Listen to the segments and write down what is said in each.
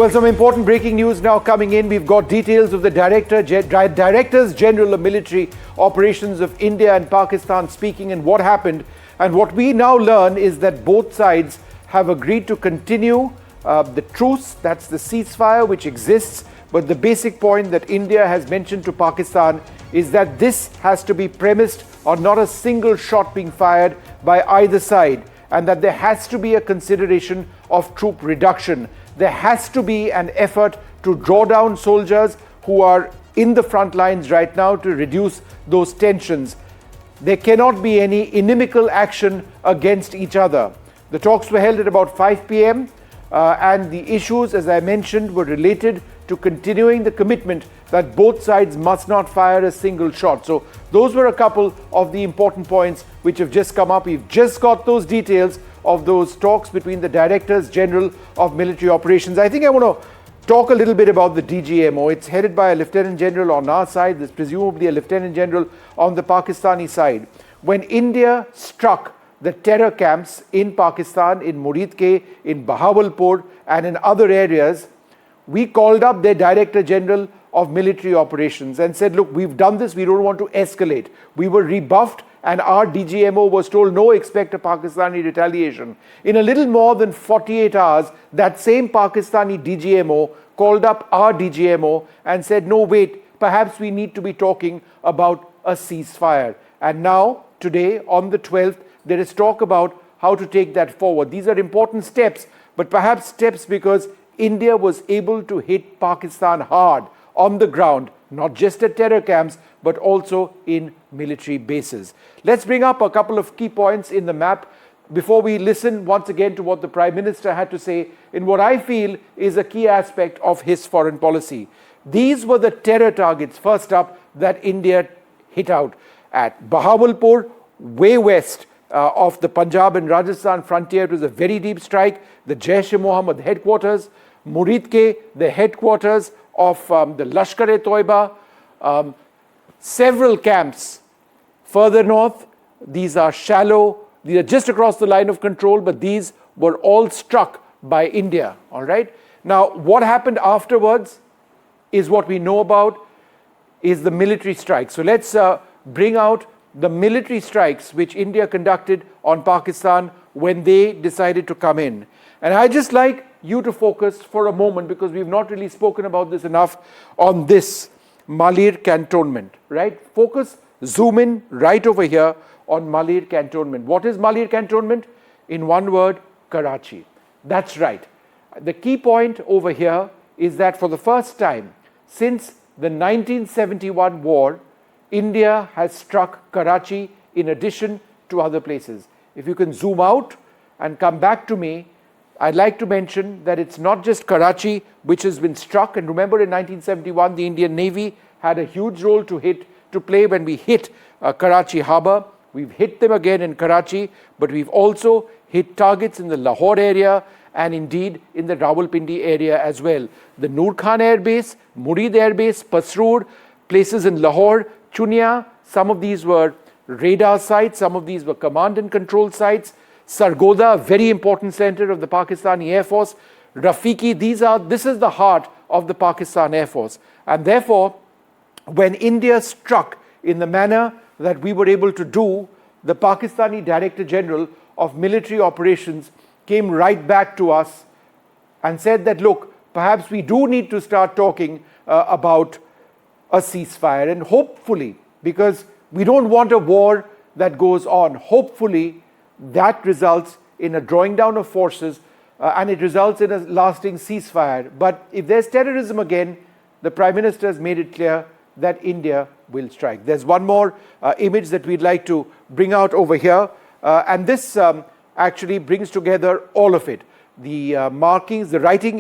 Well, some important breaking news now coming in. We've got details of the Directors General of Military Operations of India and Pakistan speaking and what happened. And what we now learn is that both sides have agreed to continue the truce, that's the ceasefire which exists. But the basic point that India has mentioned to Pakistan is that this has to be premised on not a single shot being fired by either side, and that there has to be a consideration of troop reduction. There has to be an effort to draw down soldiers who are in the front lines right now to reduce those tensions. There cannot be any inimical action against each other. The talks were held at about 5 p.m. And the issues, as I mentioned, were related to continuing the commitment that both sides must not fire a single shot. So those were a couple of the important points which have just come up. We've just got those details of those talks between the Directors General of Military Operations. I think I want to talk a little bit about the DGMO. It's headed by a Lieutenant General on our side. There's presumably a Lieutenant General on the Pakistani side. When India struck the terror camps in Pakistan, in Muridke, in Bahawalpur, and in other areas, we called up their Director General of Military Operations and said, look, we've done this, we don't want to escalate. We were rebuffed and our DGMO was told, no, expect a Pakistani retaliation. In a little more than 48 hours, that same Pakistani DGMO called up our DGMO and said, no, wait, perhaps we need to be talking about a ceasefire. And now, today, on the 12th, there is talk about how to take that forward. These are important steps, but perhaps steps because India was able to hit Pakistan hard on the ground, not just at terror camps, but also in military bases. Let's bring up a couple of key points in the map before we listen once again to what the Prime Minister had to say in what I feel is a key aspect of his foreign policy. These were the terror targets, first up, that India hit out at Bahawalpur, way west of the Punjab and Rajasthan frontier. It was a very deep strike. The Jaish-e-Mohammed headquarters, Muridke, the headquarters of the Lashkar-e-Toiba, several camps further north. These are shallow, these are just across the line of control, but these were all struck by India, all right? Now, what happened afterwards is what we know about, is the military strike. So let's bring out the military strikes which India conducted on Pakistan when they decided to come in. And I just like you to focus for a moment, because we've not really spoken about this enough, on this Malir cantonment, right? Focus, zoom in right over here on Malir cantonment. What is Malir cantonment? In one word, Karachi. That's right. The key point over here is that for the first time since the 1971 war, India has struck Karachi in addition to other places. If you can zoom out and come back to me, I'd like to mention that it's not just Karachi which has been struck. And remember, in 1971, the Indian Navy had a huge role to play when we hit Karachi harbour. We've hit them again in Karachi, but we've also hit targets in the Lahore area and indeed in the Rawalpindi area as well. The Noor Khan Air Base, Murid Air Base, Pasroor, places in Lahore, Chunia, some of these were radar sites, some of these were command and control sites. Sargoda, a very important center of the Pakistani Air Force. Rafiki, this is the heart of the Pakistan Air Force. And therefore, when India struck in the manner that we were able to do, the Pakistani Director General of Military Operations came right back to us and said that, look, perhaps we do need to start talking about a ceasefire. And hopefully, because we don't want a war that goes on, hopefully that results in a drawing down of forces and it results in a lasting ceasefire. But if there's terrorism again, the Prime Minister has made it clear that India will strike. There's one more image that we'd like to bring out over here, and this actually brings together all of it. The markings, the writing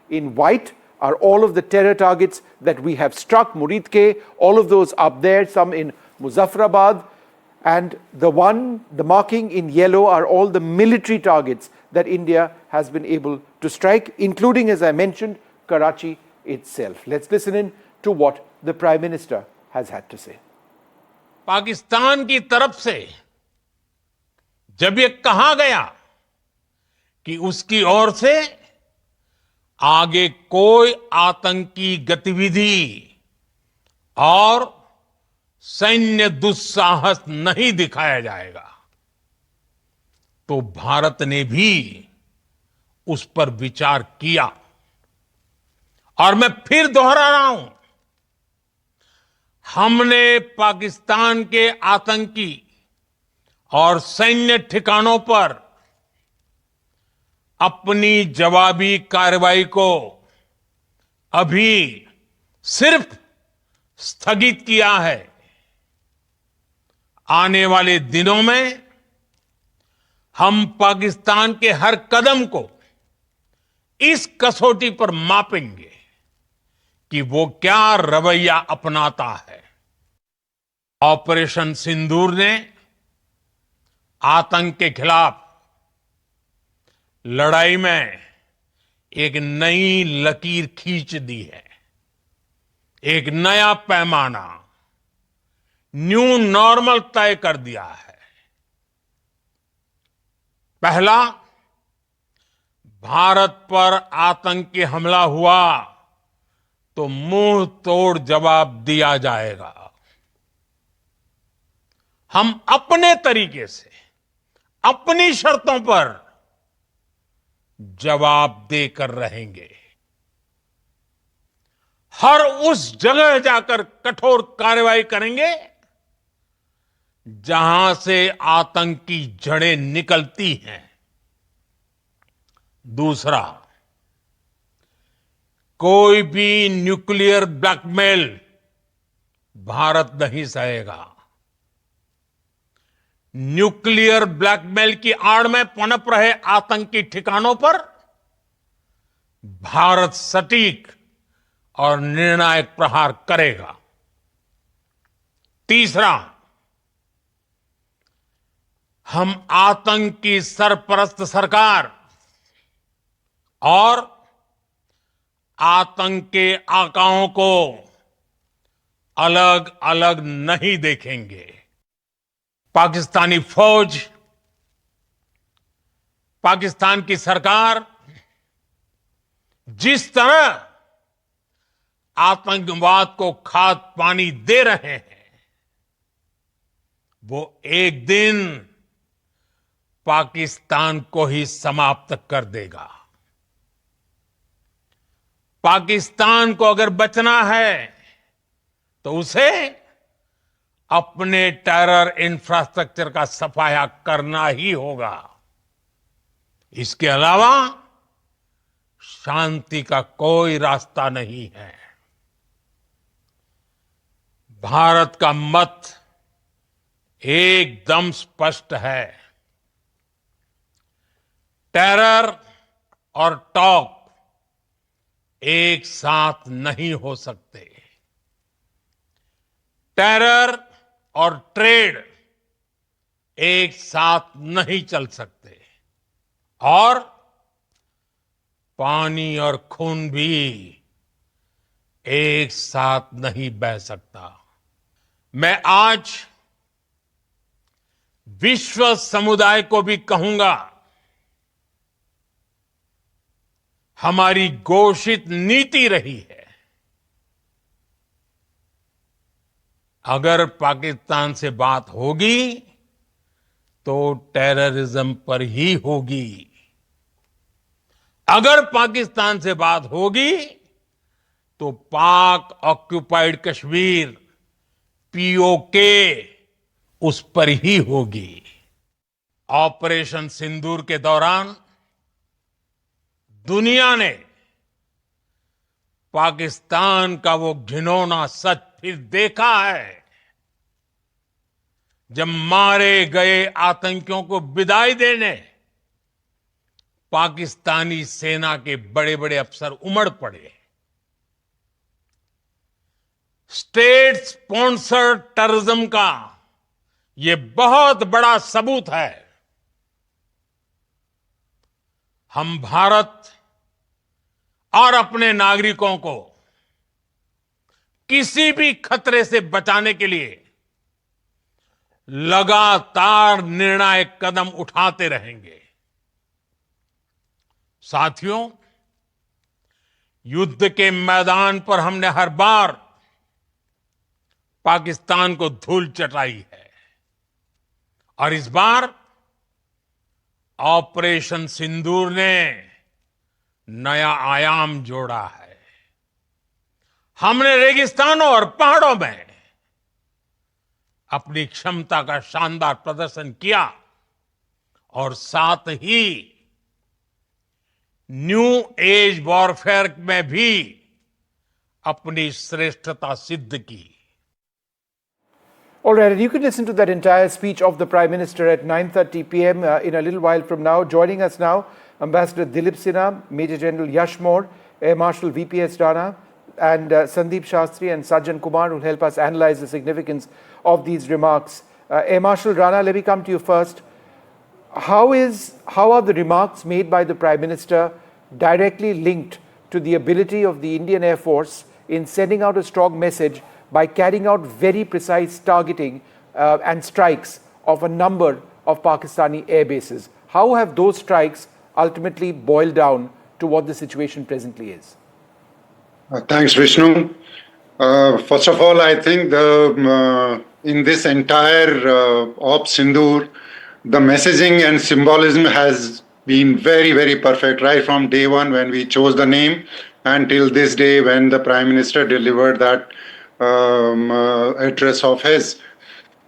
in white are all of the terror targets that we have struck. Muridke, all of those up there, some in Muzaffarabad, and the marking in yellow are all the military targets that India has been able to strike, including, as I mentioned, Karachi itself. Let's listen in to what the Prime Minister has had to say. Pakistan की तरफ से जब ये कहा गया कि उसकी ओर से आगे कोई आतंकी गतिविधि और सैन्य दुस्साहस नहीं दिखाया जाएगा। तो भारत ने भी उस पर विचार किया। और मैं फिर दोहरा रहा हूं, हमने पाकिस्तान के आतंकी और सैन्य ठिकानों पर अपनी जवाबी कार्रवाई को अभी सिर्फ स्थगित किया है। आने वाले दिनों में हम पाकिस्तान के हर कदम को इस कसौटी पर मापेंगे कि वो क्या रवैया अपनाता है। ऑपरेशन सिंदूर ने आतंक के खिलाफ लड़ाई में एक नई लकीर खींच दी है। एक नया पैमाना, न्यू नॉर्मल तय कर दिया है। पहला, भारत पर आतंकी हमला हुआ तो मुंह तोड़ जवाब दिया जाएगा। हम अपने तरीके से, अपनी शर्तों पर जवाब देकर रहेंगे। हर उस जगह जाकर कठोर कार्रवाई करेंगे जहां से आतंक की जड़ें निकलती हैं। दूसरा, कोई भी न्यूक्लियर ब्लैकमेल भारत नहीं सहेगा। न्यूक्लियर ब्लैकमेल की आड़ में पनप रहे आतंकी ठिकानों पर भारत सटीक और निर्णायक प्रहार करेगा। तीसरा, हम आतंक की सरपरस्त सरकार और आतंक के आकाओं को अलग अलग नहीं देखेंगे। पाकिस्तानी फौज, पाकिस्तान की सरकार जिस तरह आतंकवाद को खाद पानी दे रहे हैं, वो एक दिन पाकिस्तान को ही समाप्त कर देगा। पाकिस्तान को अगर बचना है तो उसे अपने टेरर इंफ्रास्ट्रक्चर का सफाया करना ही होगा। इसके अलावा शांति का कोई रास्ता नहीं है। भारत का मत एकदम स्पष्ट है। टेरर और टॉक एक साथ नहीं हो सकते। टेरर और ट्रेड एक साथ नहीं चल सकते। और पानी और खून भी एक साथ नहीं बह सकता। मैं आज विश्व समुदाय को भी कहूंगा, हमारी घोषित नीति रही है, अगर पाकिस्तान से बात होगी तो टेररिज्म पर ही होगी। अगर पाकिस्तान से बात होगी तो पाक ऑक्युपाइड कश्मीर, पीओके, उस पर ही होगी। ऑपरेशन सिंदूर के दौरान दुनिया ने पाकिस्तान का वो घिनौना सच फिर देखा है, जब मारे गए आतंकियों को विदाई देने पाकिस्तानी सेना के बड़े बड़े अफसर उमड़ पड़े। स्टेट स्पॉन्सर्ड टेररिज्म का यह बहुत बड़ा सबूत है। हम भारत और अपने नागरिकों को किसी भी खतरे से बचाने के लिए लगातार निर्णायक कदम उठाते रहेंगे। साथियों, युद्ध के मैदान पर हमने हर बार पाकिस्तान को धूल चटाई है और इस बार ऑपरेशन सिंदूर ने नया आयाम जोड़ा है। हमने रेगिस्तानों और पहाड़ों में अपनी क्षमता का शानदार प्रदर्शन किया और साथ ही न्यू एज वॉरफेयर में भी अपनी श्रेष्ठता सिद्ध की। All right, and you can listen to that entire speech of the Prime Minister at 9:30 p.m. In a little while from now. Joining us now, Ambassador Dilip Sinha, Major General Yash More, Air Marshal VPS Rana, and Sandeep Shastri and Sajjan Kumar will help us analyze the significance of these remarks. Air Marshal Rana, let me come to you first. How are the remarks made by the Prime Minister directly linked to the ability of the Indian Air Force in sending out a strong message by carrying out very precise targeting and strikes of a number of Pakistani air bases? How have those strikes ultimately boiled down to what the situation presently is? Thanks, Vishnu. First of all, I think in this entire Op Sindoor, the messaging and symbolism has been very, very perfect, right from day one when we chose the name until this day when the Prime Minister delivered that address of his.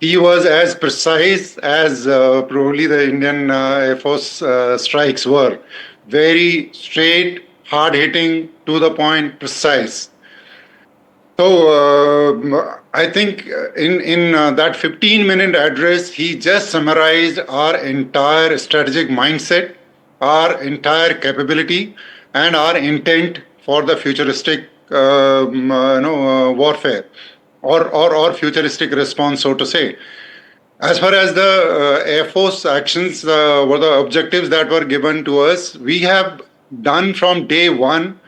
He was as precise as probably the Indian Air Force strikes were. Very straight, hard-hitting, to the point, precise. So I think in that 15-minute address, he just summarized our entire strategic mindset, our entire capability, and our intent for the futuristic warfare or futuristic response, so to say. As far as the Air Force actions were the objectives that were given to us, we have done from day one.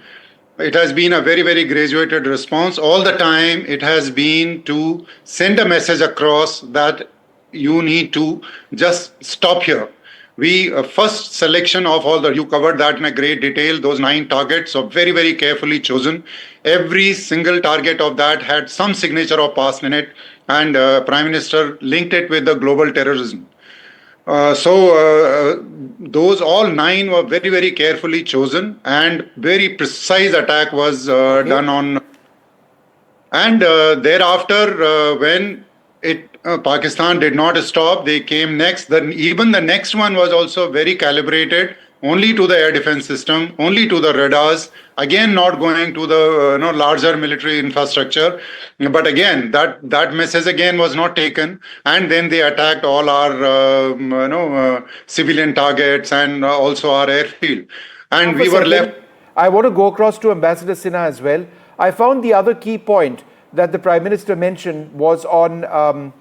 It has been a very, very graduated response. All the time, it has been to send a message across that you need to just stop here. First selection of you covered that in a great detail, those 9 targets are very, very carefully chosen. Every single target of that had some signature of past in it, and Prime Minister linked it with the global terrorism. Those all 9 were very, very carefully chosen, and very precise attack was done on. And thereafter, when Pakistan did not stop, they came next. Then even the next one was also very calibrated, only to the air defense system, only to the radars. Again, not going to the larger military infrastructure. But again, that message again was not taken. And then they attacked all our civilian targets and also our airfield. And we were left. I want to go across to Ambassador Sinha as well. I found the other key point that the Prime Minister mentioned was on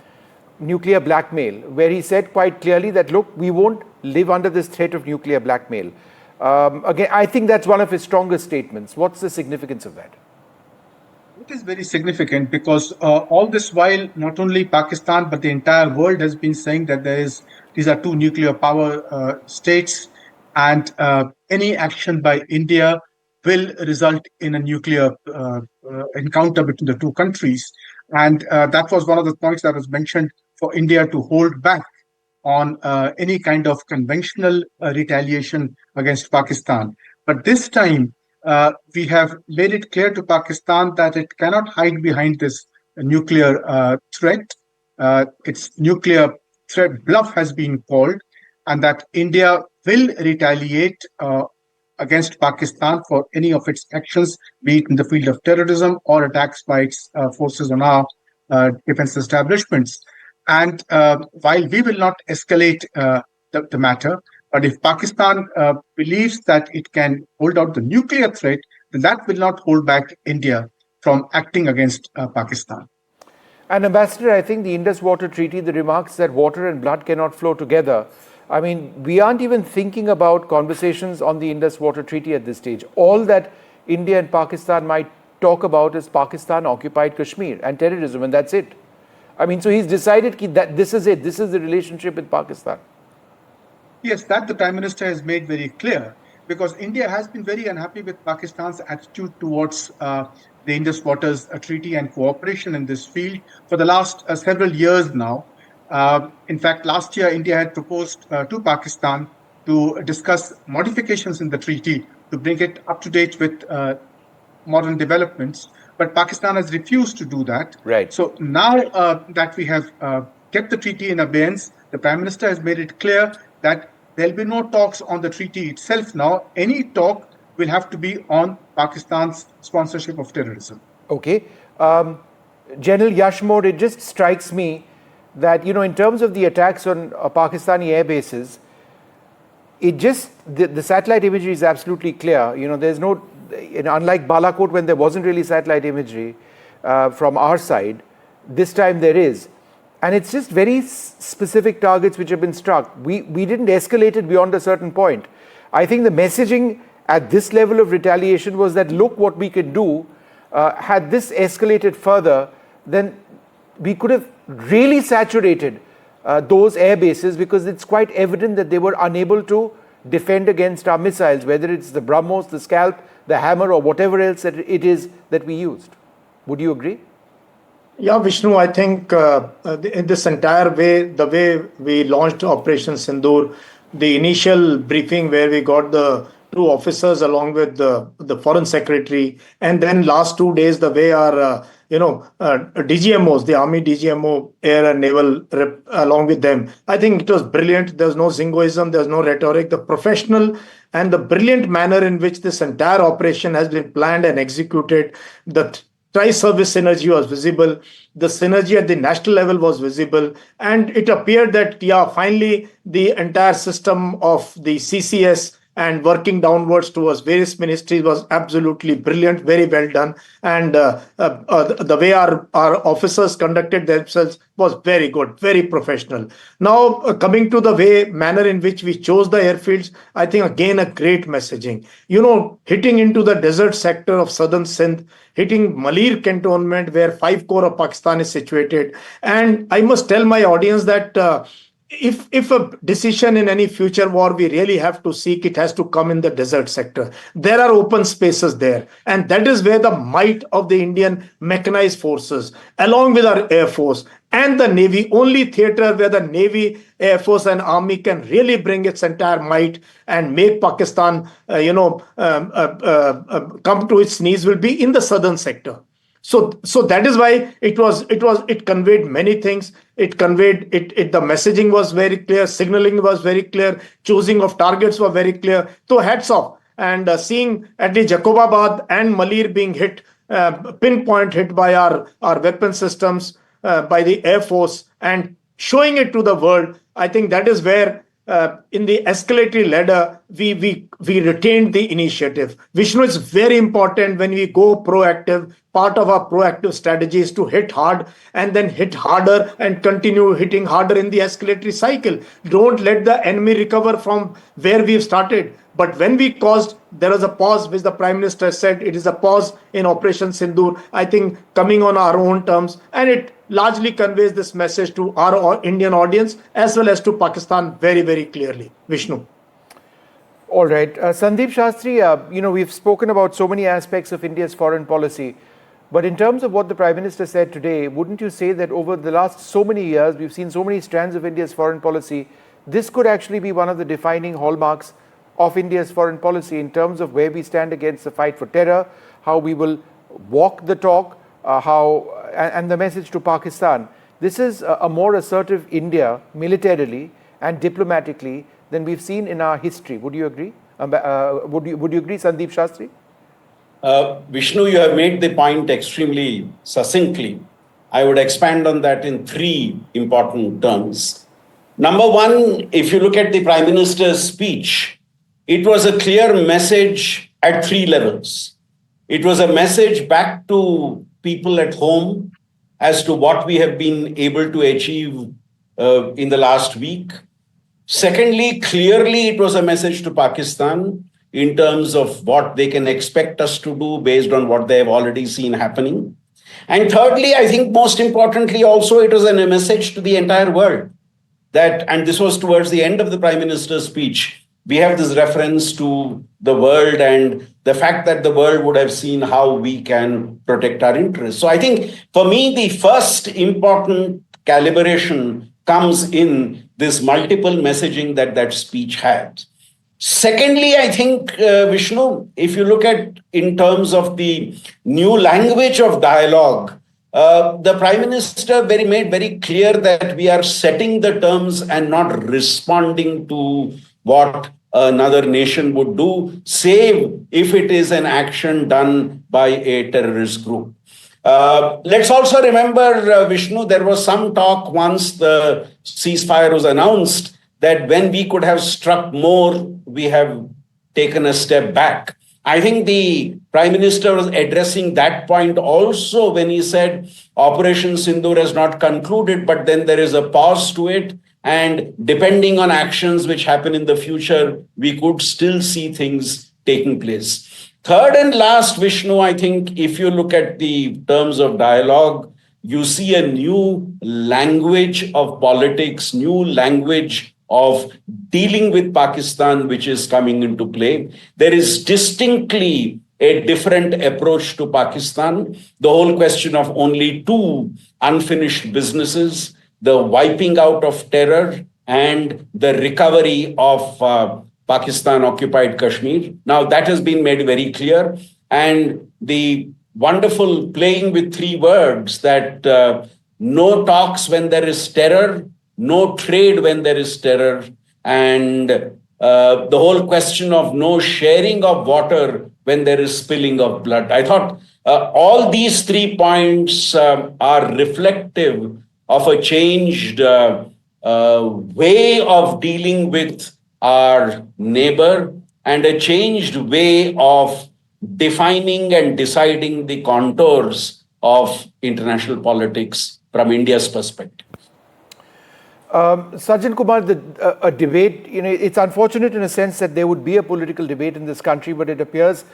nuclear blackmail, where he said quite clearly that, look, we won't live under this threat of nuclear blackmail. Again, I think that's one of his strongest statements. What's the significance of that? It is very significant because all this while, not only Pakistan, but the entire world has been saying that these are 2 nuclear power states, and any action by India will result in a nuclear encounter between the 2 countries. And that was one of the points that was mentioned for India to hold back on any kind of conventional retaliation against Pakistan. But this time, we have made it clear to Pakistan that it cannot hide behind this nuclear threat. Its nuclear threat bluff has been called, and that India will retaliate against Pakistan for any of its actions, be it in the field of terrorism or attacks by its forces on our defense establishments. And while we will not escalate the matter, but if Pakistan believes that it can hold out the nuclear threat, then that will not hold back India from acting against Pakistan. And Ambassador, I think the Indus Water Treaty, the remarks that water and blood cannot flow together, I mean, we aren't even thinking about conversations on the Indus Water Treaty at this stage. All that India and Pakistan might talk about is Pakistan occupied Kashmir and terrorism, and that's it. I mean, so he's decided that this is it. This is the relationship with Pakistan. Yes, that the Prime Minister has made very clear. because India has been very unhappy with Pakistan's attitude towards the Indus Waters Treaty and cooperation in this field for the last several years now. In fact, last year, India had proposed to Pakistan to discuss modifications in the treaty to bring it up to date with modern developments, but Pakistan has refused to do that. Right. So now that we have kept the treaty in abeyance, the Prime Minister has made it clear that there'll be no talks on the treaty itself now. Any talk will have to be on Pakistan's sponsorship of terrorism. Okay. General Yashmore, it just strikes me that, in terms of the attacks on Pakistani air bases, the satellite imagery is absolutely clear. There's no, unlike Balakot when there wasn't really satellite imagery from our side, this time there is. And it's just very specific targets which have been struck. We didn't escalate it beyond a certain point. I think the messaging at this level of retaliation was that, look what we could do. Had this escalated further, then we could have really saturated those air bases, because it's quite evident that they were unable to defend against our missiles, whether it's the BrahMos, the Scalp, the Hammer, or whatever else that it is that we used. Would you agree? Yeah, Vishnu, I think in this entire way, the way we launched Operation Sindoor, the initial briefing where we got the two officers along with the foreign secretary, and then last 2 days, the way our DGMOs, the Army DGMO, Air and Naval Rep, along with them, I think it was brilliant. There's no zingoism, there's no rhetoric. The professional and the brilliant manner in which this entire operation has been planned and executed, the tri-service synergy was visible, the synergy at the national level was visible, and it appeared that, finally, the entire system of the CCS and working downwards towards various ministries was absolutely brilliant, very well done. And the way our officers conducted themselves was very good, very professional. Now, coming to the manner in which we chose the airfields, I think again a great messaging. Hitting into the desert sector of southern Sindh, hitting Malir cantonment where 5 corps of Pakistan is situated. And I must tell my audience that if a decision in any future war we really have to seek, it has to come in the desert sector. There are open spaces there, and that is where the might of the Indian mechanized forces, along with our Air Force and the Navy, only theater where the Navy, Air Force and Army can really bring its entire might and make Pakistan come to its knees, will be in the southern sector. So that is why it conveyed many things. It conveyed the messaging was very clear, signaling was very clear, choosing of targets were very clear. So hats off. And seeing at the Jacobabad and Malir being hit, pinpoint hit by our weapon systems, by the Air Force, and showing it to the world, I think that is where in the escalatory ladder, we retained the initiative. Vishnu, is very important when we go proactive. Part of our proactive strategy is to hit hard and then hit harder and continue hitting harder in the escalatory cycle. Don't let the enemy recover from where we've started. But when we caused, there was a pause, which the Prime Minister said it is a pause in Operation Sindoor, I think coming on our own terms, and it largely conveys this message to our Indian audience as well as to Pakistan very, very clearly. Vishnu. All right. Sandeep Shastri, we've spoken about so many aspects of India's foreign policy. But in terms of what the Prime Minister said today, wouldn't you say that over the last so many years, we've seen so many strands of India's foreign policy, this could actually be one of the defining hallmarks of India's foreign policy in terms of where we stand against the fight for terror, how we will walk the talk, and the message to Pakistan. This is a more assertive India militarily and diplomatically than we've seen in our history. Would you agree? Would you agree, Sandeep Shastri? Vishnu, you have made the point extremely succinctly. I would expand on that in 3 important terms. Number one, if you look at the Prime Minister's speech, it was a clear message at 3 levels. It was a message back to people at home as to what we have been able to achieve in the last week. Secondly, clearly it was a message to Pakistan in terms of what they can expect us to do based on what they have already seen happening. And thirdly, I think most importantly also, it was a message to the entire world that, and this was towards the end of the Prime Minister's speech, we have this reference to the world and the fact that the world would have seen how we can protect our interests. So I think for me, the first important calibration comes in this multiple messaging that speech had. Secondly, I think, Vishnu, if you look at in terms of the new language of dialogue, the Prime Minister made very clear that we are setting the terms and not responding to what another nation would do, save if it is an action done by a terrorist group. Let's also remember, Vishnu, there was some talk once the ceasefire was announced that when we could have struck more, we have taken a step back. I think the Prime Minister was addressing that point also when he said Operation Sindoor has not concluded, but then there is a pause to it. And depending on actions which happen in the future, we could still see things taking place. Third and last, Vishnu, I think if you look at the terms of dialogue, you see a new language of politics, new language of dealing with Pakistan, which is coming into play. There is distinctly a different approach to Pakistan. The whole question of only two unfinished businesses, the wiping out of terror and the recovery of Pakistan-occupied Kashmir. Now that has been made very clear. And the wonderful playing with three words that no talks when there is terror, no trade when there is terror, and the whole question of no sharing of water when there is spilling of blood. I thought all these 3 points are reflective of a changed way of dealing with our neighbor and a changed way of defining and deciding the contours of international politics from India's perspective. Sajjan Kumar, a debate, it's unfortunate in a sense that there would be a political debate in this country, but it appears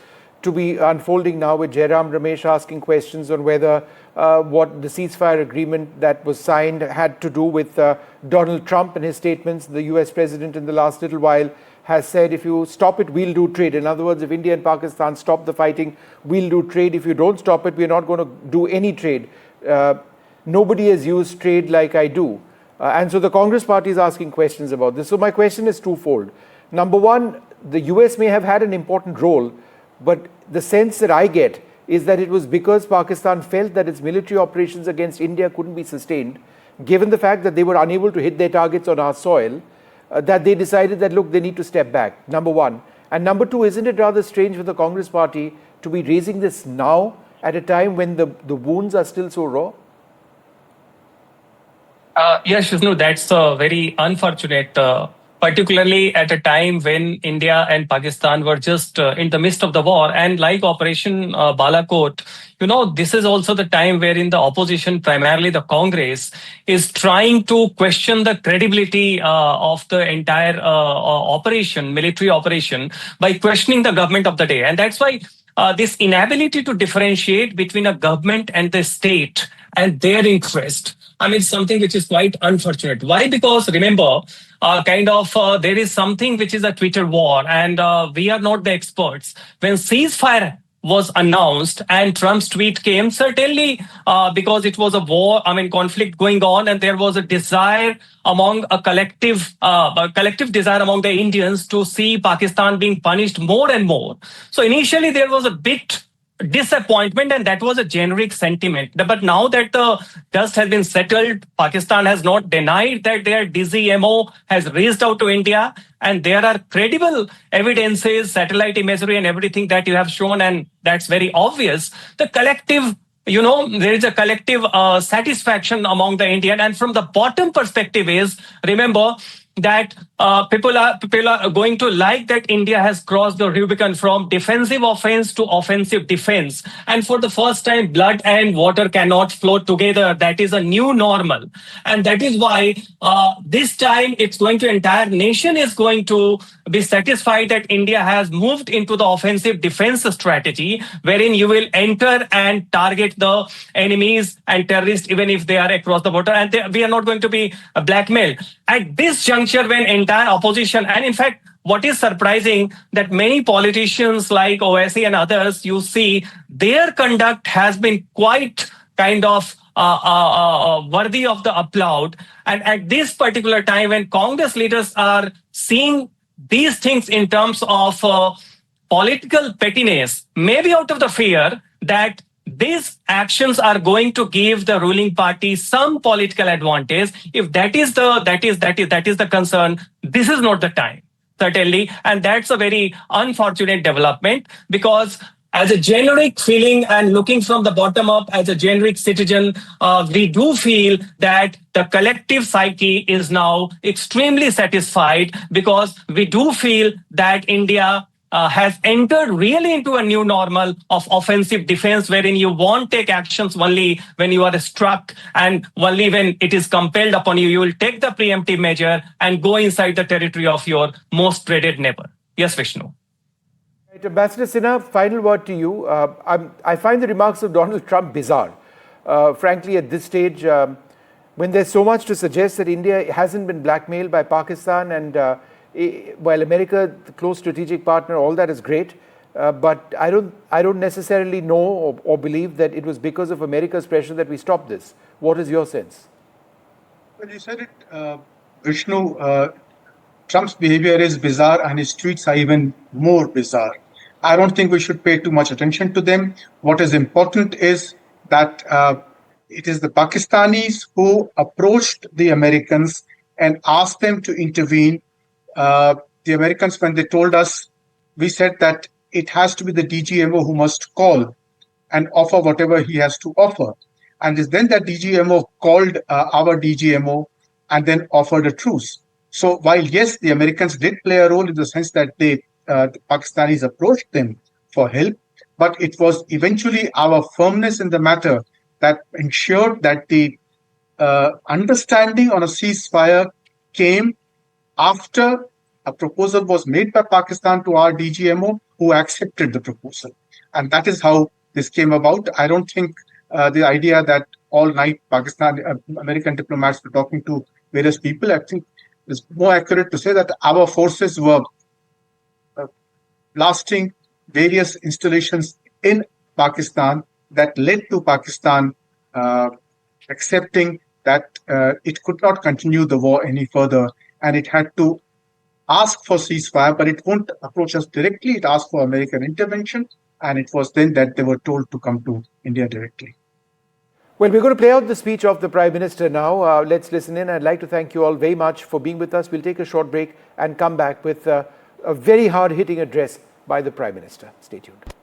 to be unfolding now with Jairam Ramesh asking questions on whether what the ceasefire agreement that was signed had to do with Donald Trump and his statements. The US president in the last little while has said, if you stop it, we'll do trade. In other words, if India and Pakistan stop the fighting, we'll do trade. If you don't stop it, we're not going to do any trade. Nobody has used trade like I do. And so the Congress party is asking questions about this. So my question is twofold. Number one, the US may have had an important role, but the sense that I get is that it was because Pakistan felt that its military operations against India couldn't be sustained, given the fact that they were unable to hit their targets on our soil, that they decided that, look, they need to step back, number one. And number two, isn't it rather strange for the Congress party to be raising this now at a time when the wounds are still so raw? Yes, Vishnu, that's very unfortunate, particularly at a time when India and Pakistan were just in the midst of the war. And like Operation Balakot, this is also the time wherein the opposition, primarily the Congress, is trying to question the credibility of the entire operation, military operation, by questioning the government of the day. And that's why this inability to differentiate between a government and the state and their interest, something which is quite unfortunate. Why? Because remember, there is something which is a Twitter war, and we are not the experts. When ceasefire was announced and Trump's tweet came, certainly because it was a war, conflict going on, and there was a desire among a collective desire among the Indians to see Pakistan being punished more and more. So initially there was a bit disappointment, and that was a generic sentiment. But now that the dust has been settled, Pakistan has not denied that their DGMO has reached out to India, and there are credible evidences, satellite imagery and everything that you have shown, and that's very obvious. The collective, there is a collective satisfaction among the Indian, and from the bottom perspective is, remember, that people are going to like that India has crossed the Rubicon from defensive offense to offensive defense. And for the first time, blood and water cannot flow together. That is a new normal. And that is why this time it's going to, entire nation is going to be satisfied that India has moved into the offensive defense strategy, wherein you will enter and target the enemies and terrorists, even if they are across the border. And we are not going to be blackmailed. At this juncture, when entire opposition, and in fact, what is surprising that many politicians like OSC and others, you see, their conduct has been quite kind of worthy of the applaud. And at this particular time, when Congress leaders are seeing these things in terms of political pettiness, maybe out of the fear that these actions are going to give the ruling party some political advantage. If that is the concern, this is not the time, certainly, and that's a very unfortunate development, because as a generic feeling and looking from the bottom up as a generic citizen, we do feel that the collective psyche is now extremely satisfied, because we do feel that India has entered really into a new normal of offensive defense, wherein you won't take actions only when you are struck, and only when it is compelled upon you, you will take the preemptive measure and go inside the territory of your most dreaded neighbor. Yes, Vishnu. Right, Ambassador Sinha, final word to you. I find the remarks of Donald Trump bizarre. Frankly, at this stage, when there's so much to suggest that India hasn't been blackmailed by Pakistan, and while America, the close strategic partner, all that is great, but I don't necessarily know or believe that it was because of America's pressure that we stopped this. What is your sense? Well, you said it, Vishnu. Trump's behavior is bizarre, and his tweets are even more bizarre. I don't think we should pay too much attention to them. What is important is that it is the Pakistanis who approached the Americans and asked them to intervene. The Americans, when they told us, we said that it has to be the DGMO who must call and offer whatever he has to offer. And it's then that DGMO called our DGMO and then offered a truce. So while, yes, the Americans did play a role in the sense that the Pakistanis approached them for help, but it was eventually our firmness in the matter that ensured that the understanding on a ceasefire came after a proposal was made by Pakistan to our DGMO, who accepted the proposal. And that is how this came about. I don't think the idea that all night American diplomats were talking to various people, I think it's more accurate to say that our forces were blasting various installations in Pakistan that led to Pakistan accepting that it could not continue the war any further, and it had to ask for ceasefire, but it won't approach us directly. It asked for American intervention, and it was then that they were told to come to India directly. Well, we're going to play out the speech of the Prime Minister now. Let's listen in. I'd like to thank you all very much for being with us. We'll take a short break and come back with a very hard-hitting address by the Prime Minister. Stay tuned.